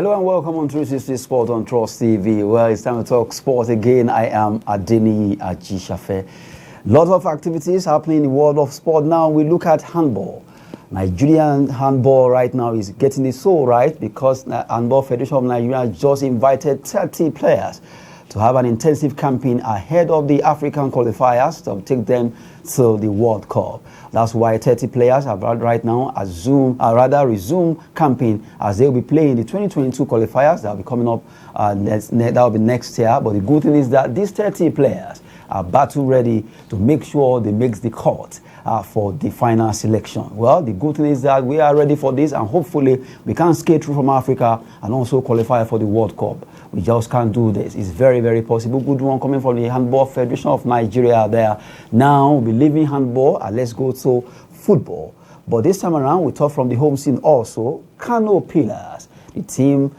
Hello and welcome on 360 Sport on Trust TV. Well, it's time to talk sport again. I am Adeni Ajishafe. Lots of activities happening in the world of sport. Now we look at handball. Nigerian handball right now is getting it so right because Handball Federation of Nigeria just invited 30 players to have an intensive campaign ahead of the African qualifiers to take them to the World Cup. That's why 30 players have right now resume campaign as they'll be playing the 2022 qualifiers that will be coming up that will be next year. But the good thing is that these 30 players are battle ready to make sure they make the cut for the final selection. Well, the good thing is that we are ready for this and hopefully we can skate through from Africa and also qualify for the World Cup. We just can't do this. It's very, very possible. Good one coming from the Handball Federation of Nigeria there. Now, we're leaving handball and let's go to football. But this time around, we talk from the home scene also. Kano Pillars, the team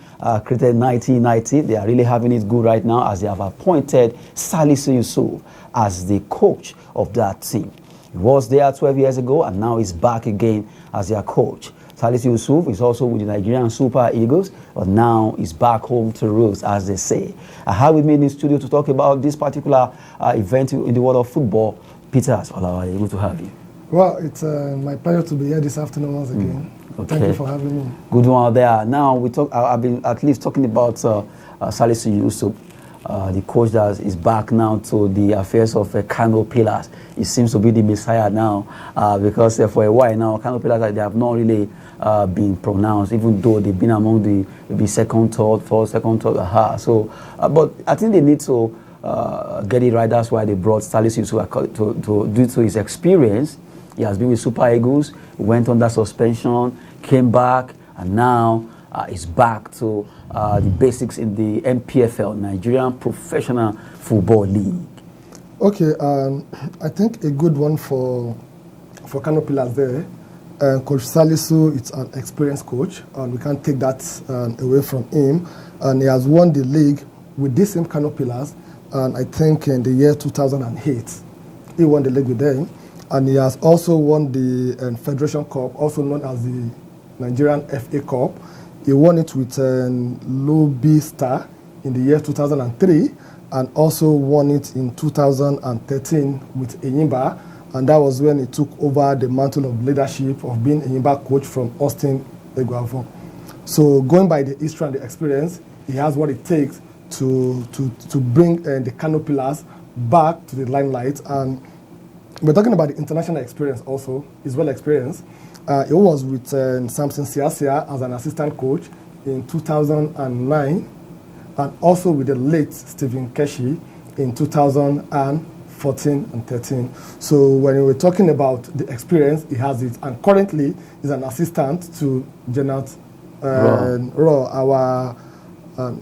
created in 1990. They are really having it good right now as they have appointed Salisu Yusuf as the coach of that team. He was there 12 years ago and now he's back again as their coach. Salisu Yusuf is also with the Nigerian Super Eagles, but now he's back home to roots, as they say. I have with me in the studio to talk about this particular event in the world of football. Peter, good to have you. Well, it's my pleasure to be here this afternoon once again. Okay. Thank you for having me. Good one there. Now, I've been at least talking about Salisu Yusuf. The coach that is back now to the affairs of Kano Pillars. It seems to be the messiah now because for a while now, Kano Pillars, they have not really been pronounced, even though they've been among the second, third. So, but I think they need to get it right. That's why they brought Salisu Yusuf due to his experience. He has been with Super Eagles, went under suspension, came back, and now is back to the basics in the NPFL, Nigerian Professional Football League. Okay, I think a good one for Kano Pillars there. Coach Salisu is an experienced coach, and we can't take that away from him. And he has won the league with this same Kano Pillars, and I think in the year 2008, he won the league with them. And he has also won the Federation Cup, also known as the Nigerian FA Cup. He won it with Lobby Star in the year 2003 and also won it in 2013 with Enyimba, and that was when he took over the mantle of leadership of being Enyimba coach from Austin Eguavoen. So going by the history and the experience, he has what it takes to bring the Kano Pillars back to the limelight. And we're talking about the international experience also. He's well experienced. He was with Samson Siasia as an assistant coach in 2009 and also with the late Stephen Keshi in 2014 and 13. So when we're talking about the experience, he has it. And currently, he's an assistant to Janet Raw, our...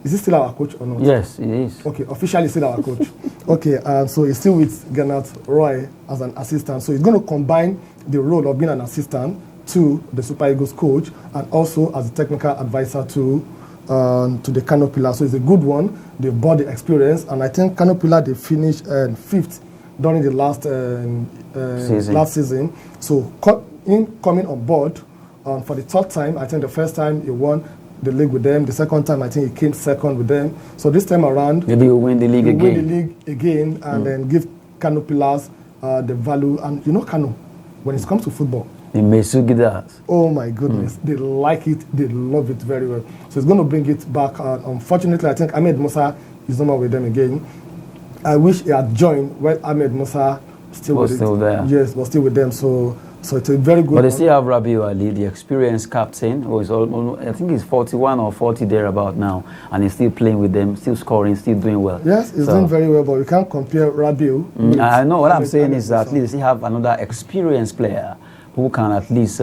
is he still our coach or not? Yes, he is. Okay, officially still our coach. Okay, so he's still with Gannett Roy as an assistant. So he's going to combine the role of being an assistant to the Super Eagles coach and also as a technical advisor to the Kano Pillars. So it's a good one. They bought the experience, and I think Kano Pillars, they finished 5th during the last season. So him coming on board for the 3rd time, I think the first time he won the league with them. The 2nd time, I think he came 2nd with them. So this time around, maybe he'll win the league again and then give Kano Pillars the value. And you know, Kano, when it comes to football, oh my goodness, they like it, they love it very well. So it's going to bring it back. Unfortunately, I think Ahmed Musa is no more with them again. I wish he had joined when Ahmed Musa was still there. Yes, was still with them. So it's a very good. But they still have Rabiu Ali, the experienced captain, who is almost, I think he's 41 or 40 thereabout now, and he's still playing with them, still scoring, still doing well. Yes, he's doing very well, but you can't compare Rabiu. I know what I'm saying is that at least they have another experienced player who can at least,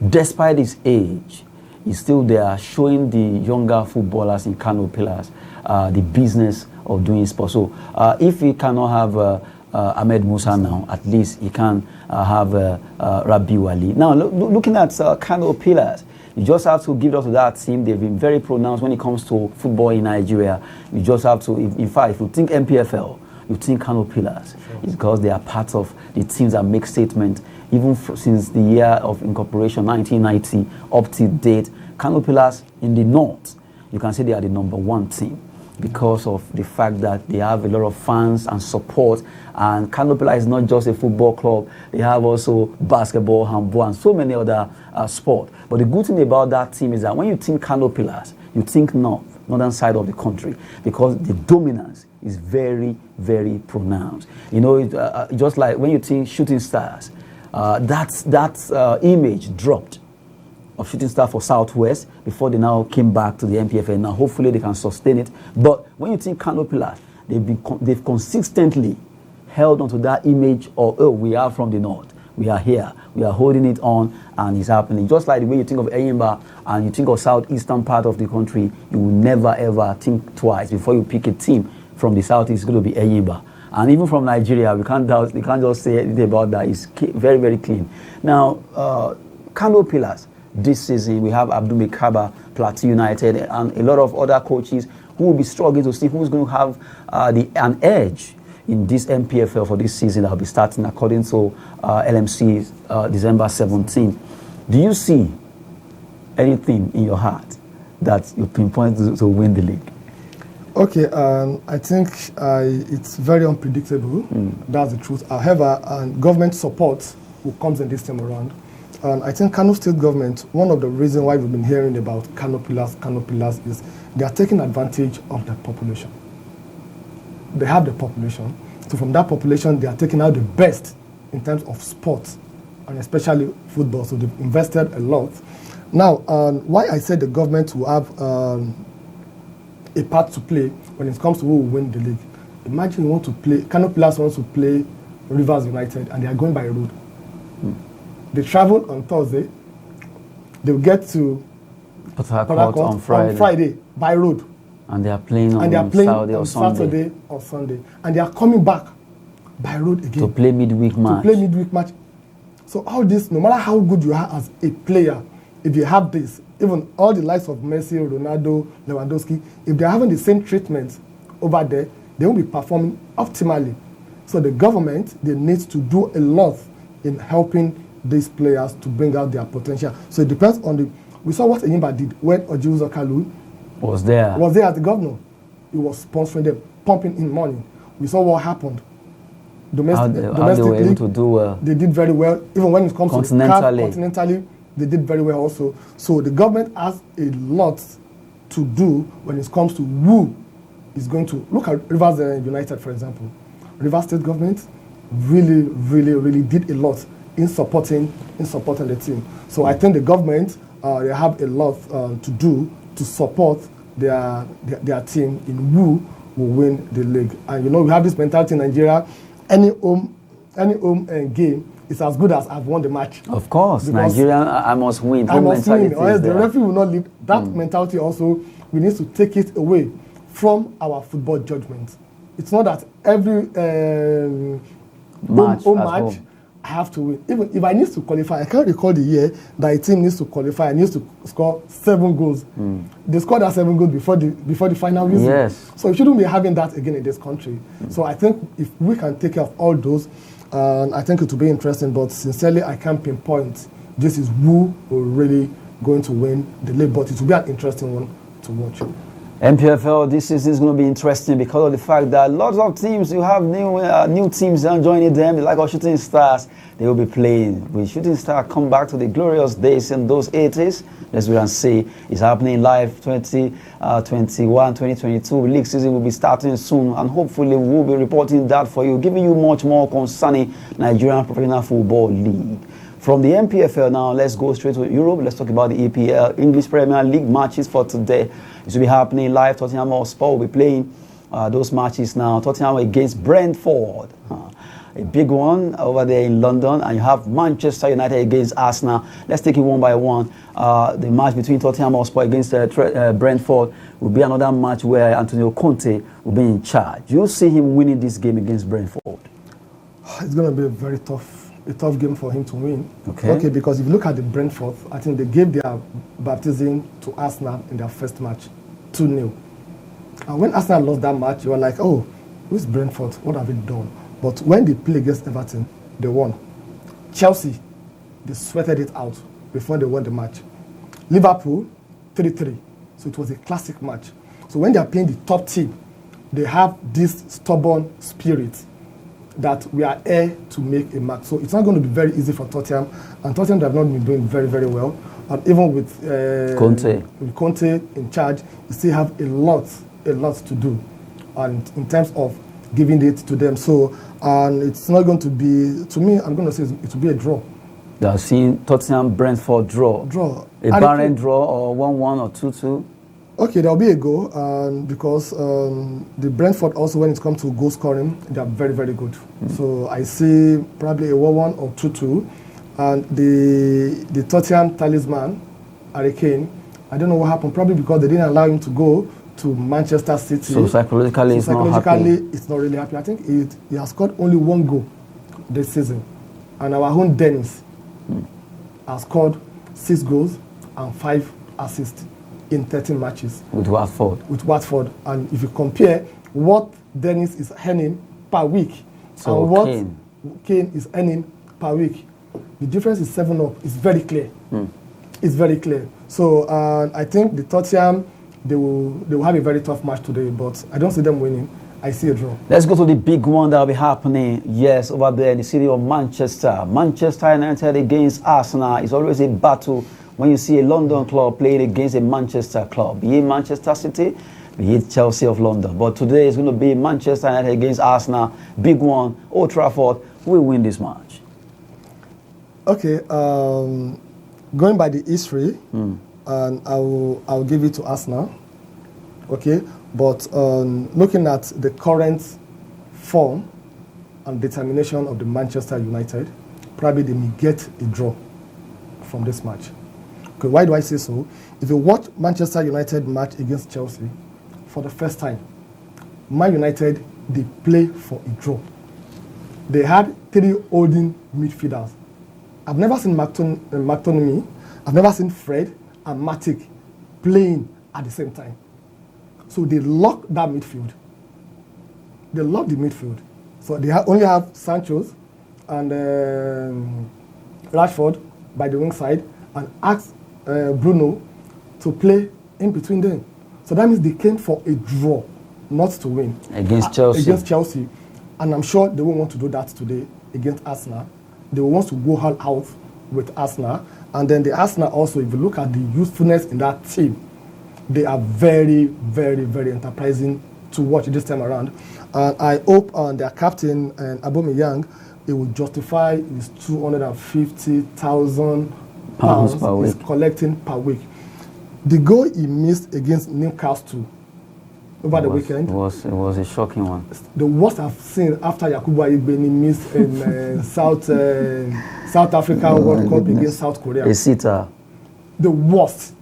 despite his age, is still there showing the younger footballers in Kano Pillars the business of doing sports. So if we cannot have Ahmed Musa now, at least he can have Rabiu Ali. Now, looking at Kano Pillars, you just have to give us to that team. They've been very pronounced when it comes to football in Nigeria. You just have to, in fact, if you think NPFL, you think Kano Pillars. Sure. It's because they are part of the teams that make statements. Even since the year of incorporation, 1990, up to date, Kano Pillars in the north you can say they are the number one team because of the fact that they have a lot of fans and support. And Kano Pillars is not just a football club. They have also basketball, handball, and so many other sports. But the good thing about that team is that when you think Kano Pillars, you think northern side of the country, because the dominance is very, very pronounced. You know, just like when you think Shooting Stars, that image dropped of Shooting Star for Southwest before they now came back to the NPFL. Now, hopefully, they can sustain it. But when you think Kano Pillars, they've consistently held onto that image of, oh, we are from the north, we are here, we are holding it on, and it's happening. Just like the way you think of Enyimba and you think of southeastern part of the country, you will never ever think twice before you pick a team from the southeast. It's going to be Enyimba. And even from Nigeria, we can't just say anything about that. It's very, very clean. Now, Kano Pillars, this season, we have Abdul Mekaba, Plateau United, and a lot of other coaches who will be struggling to see who's going to have an edge in this NPFL for this season that will be starting according to LMC December 17. Do you see anything in your heart that you pinpoint to win the league? Okay, I think it's very unpredictable. That's the truth. However, government support will comes in this time around. And I think Kano State government, one of the reasons why we've been hearing about Kano Pillars is they are taking advantage of the population. They have the population. So from that population, they are taking out the best in terms of sports, and especially football. So they've invested a lot. Now, why I said the government will have a part to play when it comes to who will win the league. Imagine you want to play, Kano Pillars wants to play Rivers United, and they are going by road. They travel on Thursday. They will get to Port Harcourt on Friday by road. And they are playing on Saturday or Sunday. And they are coming back by road again. To play midweek match. So all this, no matter how good you are as a player, if you have this, even all the likes of Messi, Ronaldo, Lewandowski, if they're having the same treatment over there, they won't be performing optimally. So the government, they need to do a lot in helping these players to bring out their potential. So it depends on we saw what Enyimba did when Ojiuzo Kalu was there as the governor. He was sponsoring them, pumping in money. We saw what happened. Domestic they were able to do well. They did very well. Even when it comes to the CAF, continentally, they did very well also. So the government has a lot to do when it comes to who is going to look at Rivers United, for example. Rivers State government really, really, really did a lot in supporting the team. So I think the government they have a lot to do to support their team in who will win the league. And you know, we have this mentality in Nigeria: any home game is as good as I've won the match. Of course, Nigeria, I must win. I must win, or else the referee will not leave. That mentality also, we need to take it away from our football judgment. It's not that every match I have to win. Even if I need to qualify, I can't recall the year that a team needs to qualify and needs to score 7 goals. They scored that 7 goals before the final whistle. Yes. So we shouldn't be having that again in this country. So I think if we can take care of all those, I think it will be interesting. But sincerely, I can't pinpoint this is who will really going to win the league. But it will be an interesting one to watch. NPFL this season is going to be interesting because of the fact that lots of teams, you have new teams joining them, like our Shooting Stars, they will be playing. Will Shooting Star come back to the glorious days in those 80s? Let's wait and see. It's happening live 2021, 2022. League season will be starting soon, and hopefully we'll be reporting that for you, giving you much more concerning Nigerian Professional Football League. From the NPFL now, let's go straight to Europe. Let's talk about the EPL, English Premier League matches for today. It will be happening live. Tottenham Hotspur will be playing those matches now. Tottenham against Brentford. A big one over there in London. And you have Manchester United against Arsenal. Let's take it one by one. The match between Tottenham Hotspur against Brentford will be another match where Antonio Conte will be in charge. You see him winning this game against Brentford? It's going to be a tough game for him to win. Okay, because if you look at the Brentford, I think they gave their baptism to Arsenal in their first match, 2-0. And when Arsenal lost that match, you were like, oh, who's Brentford? What have they done? But when they played against Everton, they won. Chelsea, they sweated it out before they won the match. Liverpool, 3-3. So it was a classic match. So when they are playing the top team, they have this stubborn spirit that we are here to make a mark. So it's not going to be very easy for Tottenham. And Tottenham have not been doing very, very well. And even with Conte in charge, you still have a lot to do. And in terms of giving it to them. So, and it's not going to be, to me, I'm going to say it will be a draw. You are seeing Tottenham Brentford draw. A barren draw or 1-1 or 2-2. Okay, there'll be a goal, because the Brentford also, when it comes to goal scoring, they are very, very good. So I see probably a 1-1 or 2-2. And the Tottenham talisman, Harry Kane, I don't know what happened, probably because they didn't allow him to go to Manchester City. So psychologically, it's not happy. It's not really happy. I think he has scored only 1 goal this season. And our own Dennis has scored 6 goals and 5 assists in 13 matches. With Watford. And if you compare what Dennis is earning per week and what Kane is earning per week, the difference is 7-up. It's very clear. It's very clear. So I think the Tottenham, they will have a very tough match today, but I don't see them winning. I see a draw. Let's go to the big one that will be happening, yes, over there in the city of Manchester. Manchester United against Arsenal. It's always a battle when you see a London club playing against a Manchester club, be it Manchester City, be it Chelsea of London. But today it's going to be Manchester United against Arsenal. Big one, Old Trafford. Who will win this match? Okay, going by the history, and I'll give it to Arsenal. Okay, but looking at the current form and determination of the Manchester United, probably they may get a draw from this match. Okay, why do I say so? If you watch Manchester United match against Chelsea, for the first time, Man United, they play for a draw. They had 3 holding midfielders. I've never seen McTominay, I've never seen Fred and Matic playing at the same time. So they locked that midfield. They locked the midfield. So they only have Sancho and Rashford by the wing side and asked Bruno to play in between them. So that means they came for a draw, not to win. Against Chelsea. And I'm sure they won't want to do that today against Arsenal. They will want to go all out with Arsenal. And then the Arsenal also, if you look at the usefulness in that team, they are very, very, very enterprising to watch this time around. And I hope their captain, Aubameyang, he will justify his £250,000 he's collecting per week. The goal he missed against Newcastle over the weekend. It was a shocking one. The worst I've seen after Yakubu Ayigbeni missed in South Africa World Cup against South Korea. A sitter. The worst.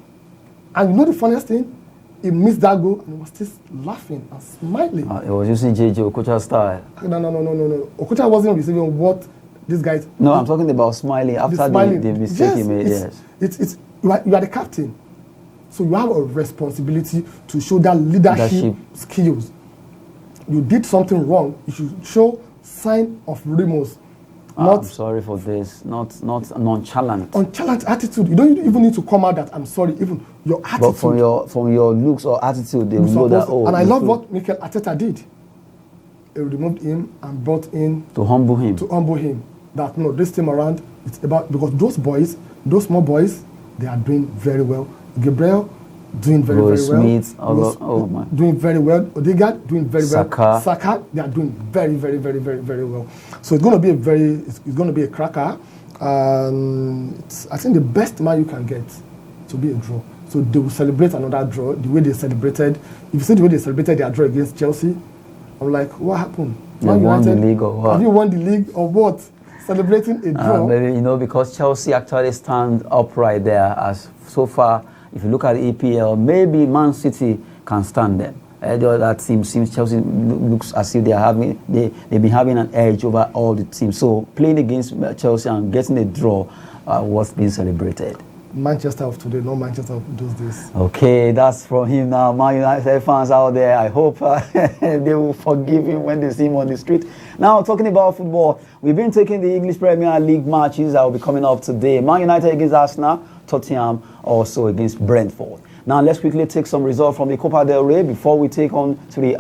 And you know the funniest thing? He missed that goal and he was still laughing and smiling. It was using JJ Okocha style. No. Okocha wasn't receiving what these guys... No, I'm talking about smiling after the mistake he made. Yes. You are the captain. So you have a responsibility to show that leadership skills. You did something wrong, you should show sign of remorse. I'm sorry for this. Not nonchalant. Nonchalant attitude. You don't even need to come out that I'm sorry. Even your attitude. But from your looks or attitude, they will know that. And I love what Mikel Arteta did. He removed him and brought in to humble him. That no, this time around it's about, because those boys, those small boys, they are doing very well. Gabriel doing very well. Doing very well. Odegaard doing very well. Saka, they are doing very, very, very, very, very well. So it's going to be it's going to be a cracker. I think the best man you can get to be a draw. So they will celebrate another draw the way they celebrated. If you see the way they celebrated their draw against Chelsea, I'm like, what happened? You won the league or what? Have you won the league or what? Celebrating a draw? Maybe, because Chelsea actually stand upright there as so far. If you look at the EPL, maybe Man City can stand them. The other team seems Chelsea looks as if they've been having an edge over all the teams. So playing against Chelsea and getting a draw was being celebrated. Manchester of today, not Manchester of those days. Okay, that's from him now. Man United fans out there, I hope they will forgive him when they see him on the street. Now, talking about football, we've been taking the English Premier League matches that will be coming up today. Man United against Arsenal, Tottenham also against Brentford. Now let's quickly take some results from the Copa del Rey before we take on to the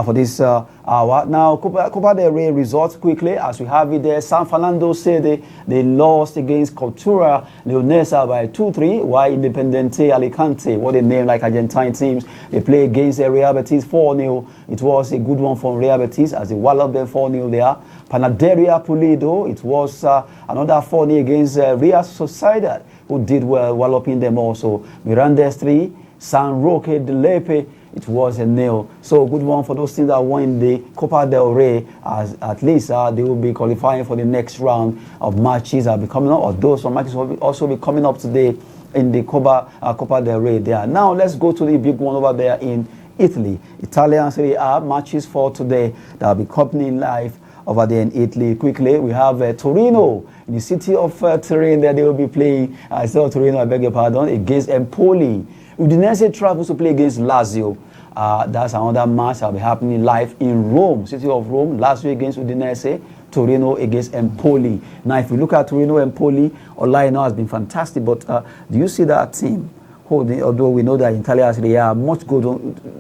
for this hour. Now Copa del Rey results quickly as we have it there. San Fernando City, they lost against Cultura Leonesa by 2-3, while Independiente Alicante, what they name like Argentine teams, they play against Real Betis 4-0. It was a good one from Real Betis as they walloped them 4-0 there. Panaderia Pulido, it was another 4-0 against Real Sociedad, who did well, walloping them also. Mirandes 3, San Roque de Lepe, it was a 0. So good one for those teams that won the Copa del Rey, as at least they will be qualifying for the next round of matches that will be coming up, or those some matches will also be coming up today in the Copa del Rey there. Now let's go to the big one over there in Italy. Italian Serie A matches for today that will be coming live over there in Italy. Quickly, we have Torino in the city of Turin that they will be playing. Instead of Torino, I beg your pardon, against Empoli. Udinese travels to play against Lazio. That's another match that will be happening live in Rome, city of Rome. Lazio against Udinese, Torino against Empoli. Now, if we look at Torino Empoli, Olaino has been fantastic, but do you see that team? Although we know that in Italia,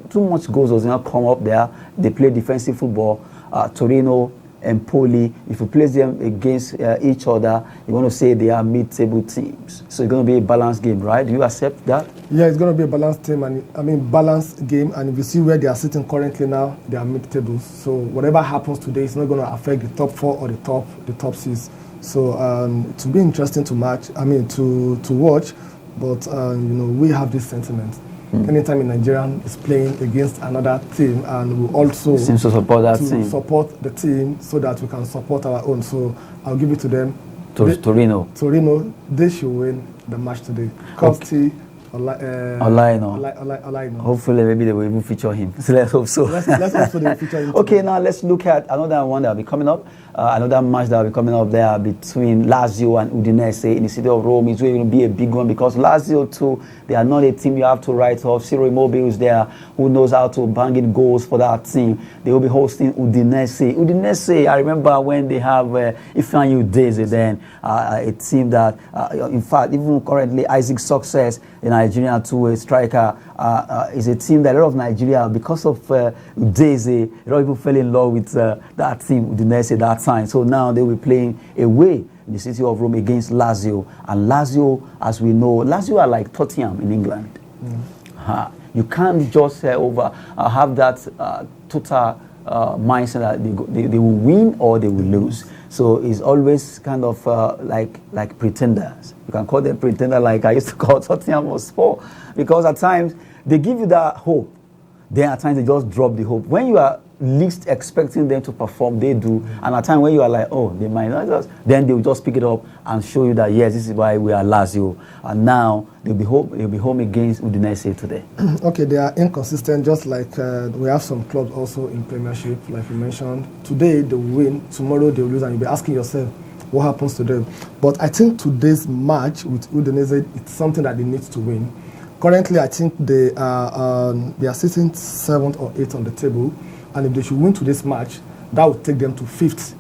too much goals does not come up there. They play defensive football. Torino, Empoli, if you place them against each other, you want to say they are mid-table teams. So it's going to be a balanced game, right? Do you accept that? Yeah, it's going to be a balanced team, and balanced game. And if you see where they are sitting currently now, they are mid-tables. So whatever happens today is not going to affect the top 4 or the top 6. So it will be interesting to watch. But we have this sentiment. Anytime a Nigerian is playing against another team, and we also seems to support that team, support the team so that we can support our own. So I'll give it to them. Torino, they should win the match today. Costi, Olaino. Hopefully, maybe they will even feature him. So let's hope so. Let's hope so they will feature him. Okay, now let's look at another one that will be coming up. Another match that will be coming up there between Lazio and Udinese in the city of Rome. It's going to be a big one because Lazio too, they are not a team you have to write off. Ciro Immobile is there, who knows how to bang in goals for that team. They will be hosting Udinese. Udinese, I remember when they have Ifeanyi Udeze then, a team that, in fact, even currently Isaac Success, a Nigerian two-way striker, is a team that a lot of Nigeria, because of Udeze, a lot of people fell in love with that team, Udinese, that time. So now they will be playing away in the city of Rome against Lazio. And Lazio, as we know, Lazio are like Tottenham in England. You can't just have that total mindset that they will win or they will lose. So it's always kind of like pretenders. You can call them pretender like I used to call Tottenham Hotspur, because at times they give you that hope. Then at times they just drop the hope. When you are least expecting them to perform, they do. And at times when you are like, oh, they might not just, then they will just pick it up and show you that yes, this is why we are Lazio. And now they'll be home against Udinese today. Okay, they are inconsistent, just like we have some clubs also in Premiership, like you mentioned. Today they will win, tomorrow they will lose, and you'll be asking yourself, what happens to them? But I think today's match with Udinese, it's something that they need to win. Currently, I think they are sitting 7th or 8th on the table. And if they should win today's match, that would take them to fifth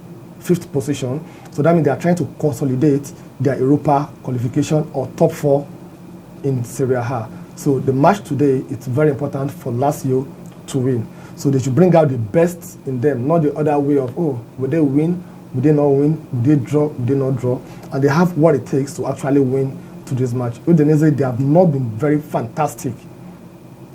position. So that means they are trying to consolidate their Europa qualification or top 4 in Serie A. So the match today, it's very important for Lazio to win. So they should bring out the best in them, not the other way of, oh, will they win? Will they not win? Will they draw? Will they not draw? And they have what it takes to actually win today's match. Udinese, they have not been very fantastic.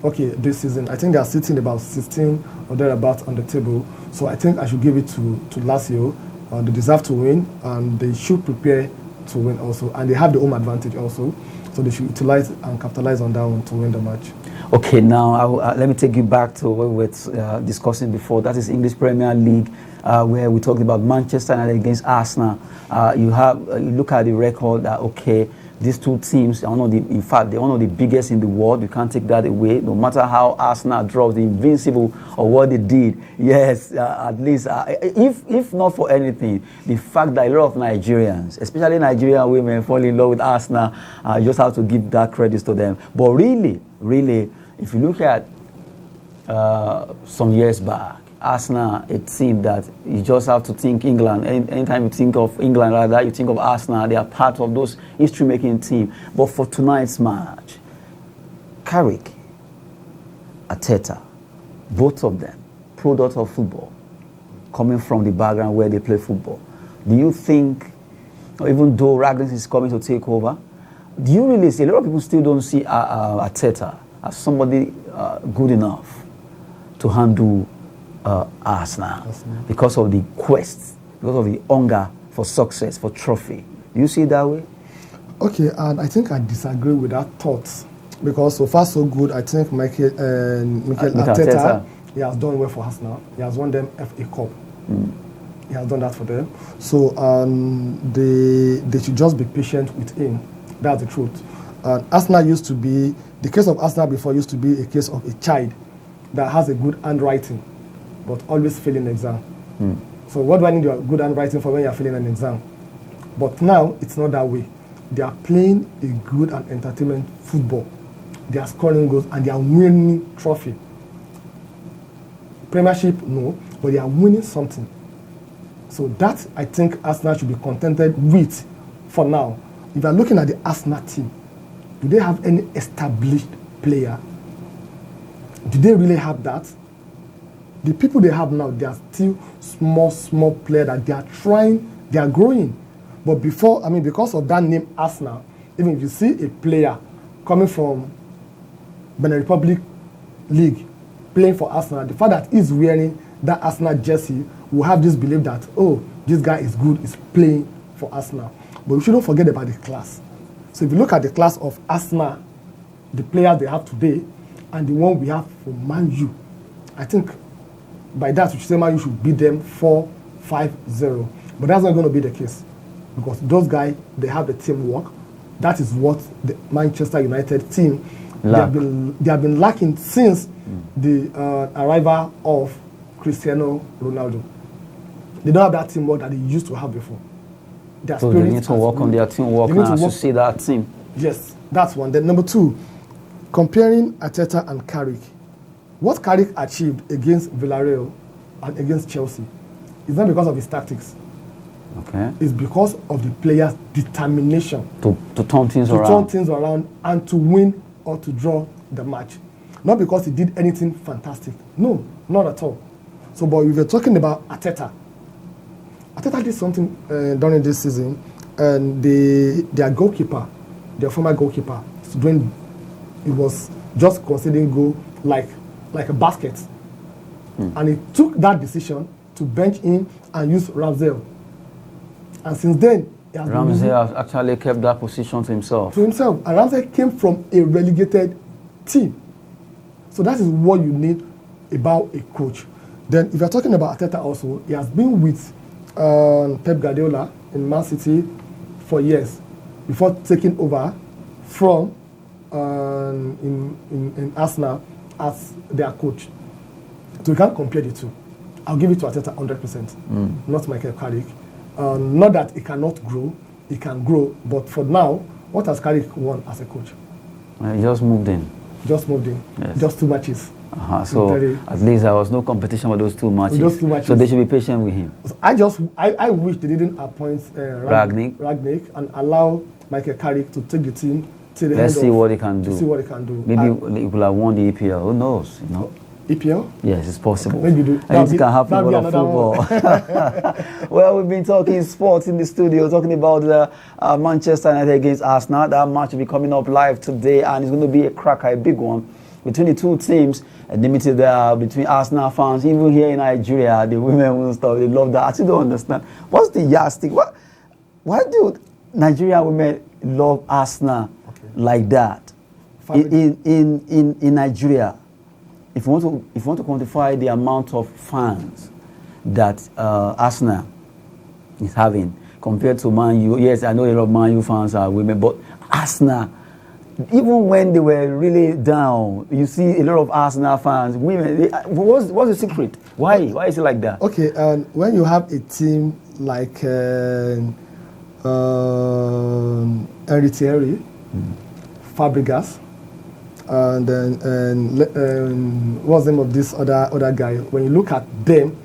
Okay, this season, I think they are sitting about 16 or thereabouts on the table. So I think I should give it to Lazio. They deserve to win, and they should prepare to win also. And they have the home advantage also. So they should utilize and capitalize on that one to win the match. Okay, now let me take you back to what we were discussing before. That is English Premier League, where we talked about Manchester United against Arsenal. You look at the record that, okay, these two teams are in fact, they're one of the biggest in the world. You can't take that away. No matter how Arsenal draws the invincible or what they did, yes, at least, if not for anything, the fact that a lot of Nigerians, especially Nigerian women, fall in love with Arsenal, you just have to give that credit to them. But really, if you look at some years back, Arsenal, it seemed that you just have to think England. Anytime you think of England like that, you think of Arsenal. They are part of those history-making team. But for tonight's match, Carrick, Arteta, both of them, product of football, coming from the background where they play football. Do you think, even though Ragnick is coming to take over, do you really see, a lot of people still don't see Arteta as somebody good enough to handle Arsenal because of the quest, because of the hunger for success, for trophy. Do you see it that way? Okay, and I think I disagree with that thought because so far so good. I think Mikel Arteta, he has done well for Arsenal. He has won them FA Cup. He has done that for them. So they should just be patient with him. That's the truth. Arsenal used to be, the case of Arsenal before used to be a case of a child that has a good handwriting, but always failing exam. So what do I need your good handwriting for when you're failing an exam? But now, it's not that way. They are playing a good and entertainment football. They are scoring goals and they are winning trophy. Premiership, no, but they are winning something. So that, I think, Arsenal should be contented with for now. If you are looking at the Arsenal team, do they have any established player? Do they really have that? The people they have now, they are still small players that they are trying, they are growing. But before, because of that name Arsenal, even if you see a player coming from Benin Republic League playing for Arsenal, the fact that he's wearing that Arsenal jersey will have this belief that, oh, this guy is good, is playing for Arsenal. But we shouldn't forget about the class. So if you look at the class of Arsenal, the players they have today, and the one we have for Man U, I think by that we should say Man U should beat them 4-5-0. But that's not going to be the case. Because those guys, they have the teamwork. That is what the Manchester United team, they have been lacking since the arrival of Cristiano Ronaldo. They don't have that teamwork that they used to have before. So they need to work on their teamwork now to see that team. Yes, that's one. Then number two, comparing Arteta and Carrick. What Carrick achieved against Villarreal and against Chelsea is not because of his tactics. Okay. It's because of the players' determination to turn things around. To turn things around and to win or to draw the match. Not because he did anything fantastic. No, not at all. So, but if you're talking about Arteta did something during this season, and their goalkeeper, their former goalkeeper, it was just considering goal like a basket. And he took that decision to bench him and use Ramsdale. And since then, Ramsdale has actually kept that position to himself. And Ramsdale came from a relegated team. So that is what you need about a coach. Then if you're talking about Arteta also, he has been with Pep Guardiola in Man City for years before taking over from in Arsenal as their coach. So you can't compare the two. I'll give it to Arteta 100%, not Mikel Carrick. Not that he cannot grow, he can grow, but for now, what has Carrick won as a coach? He just moved in. Just 2 matches. So at least there was no competition with those 2 matches. So they should be patient with him. So I wish they didn't appoint Ragnick and allow Mikel Carrick to take the team to the Let's see what he can do. See what he can do. Maybe he will have won the EPL. Who knows? EPL? Yes, it's possible. Maybe do. It can happen with football. Well, we've been talking sports in the studio, talking about the Manchester United against Arsenal. That match will be coming up live today, and it's going to be a cracker, a big one, between the two teams. Limited between Arsenal fans, even here in Nigeria, the women will stop. They love that. I still don't understand. What's the yardstick? Why do Nigerian women love Arsenal like that? In Nigeria, if you want to quantify the amount of fans that Arsenal is having compared to Man U, yes, I know a lot of Man U fans are women, but Arsenal, even when they were really down, you see a lot of Arsenal fans, women. What's the secret? Why is it like that? Okay, when you have a team like Henry Thierry, Fabregas, and then what's the name of this other guy? When you look at them,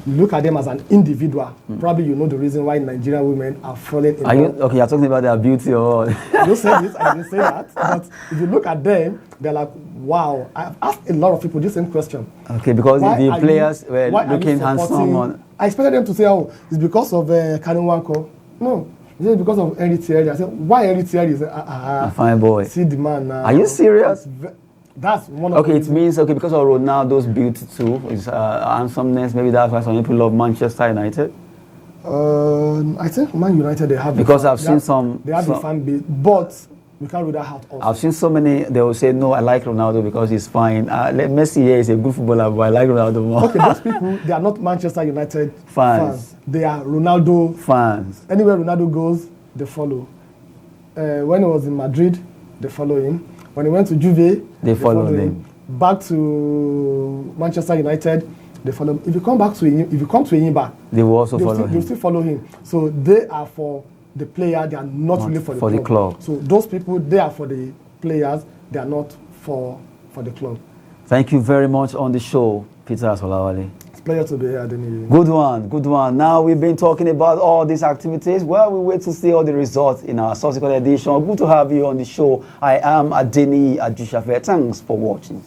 look at them as an individual. Probably you know the reason why Nigerian women are falling in love. Okay, you're talking about their beauty or what? You said it, I didn't say that. But if you look at them, they're like, wow. I've asked a lot of people the same question. Okay, because the players were looking handsome. I expected them to say, oh, it's because of Kano. No, it's because of Henry Thierry. I said, why Henry Thierry? He said, a fine boy. See the man now. Are you serious? That's one of the it means, because of Ronaldo's beauty too, his handsomeness, maybe that's why some people love Manchester United? I think Man United, they have... Because I've seen some... They have the fan base, but we can't rule that out also. I've seen so many, they will say, no, I like Ronaldo because he's fine. Messi here is a good footballer, but I like Ronaldo more. Okay, those people, they are not Manchester United fans. They are Ronaldo fans. Anywhere Ronaldo goes, they follow. When he was in Madrid, they follow him. When he went to Juve, they follow him. Back to Manchester United, they follow him. If you come to Enyimba, they will also follow him. They'll still follow him. So they are for the player, they are not really for the club. So those people, they are for the players, they are not for the club. Thank you very much on the show, Peter Asolawale. It's a pleasure to be here, Adeni. Good one. Now we've been talking about all these activities. Well, we wait to see all the results in our subsequent edition. Good to have you on the show. I am Adeni Ajishafe. Thanks for watching.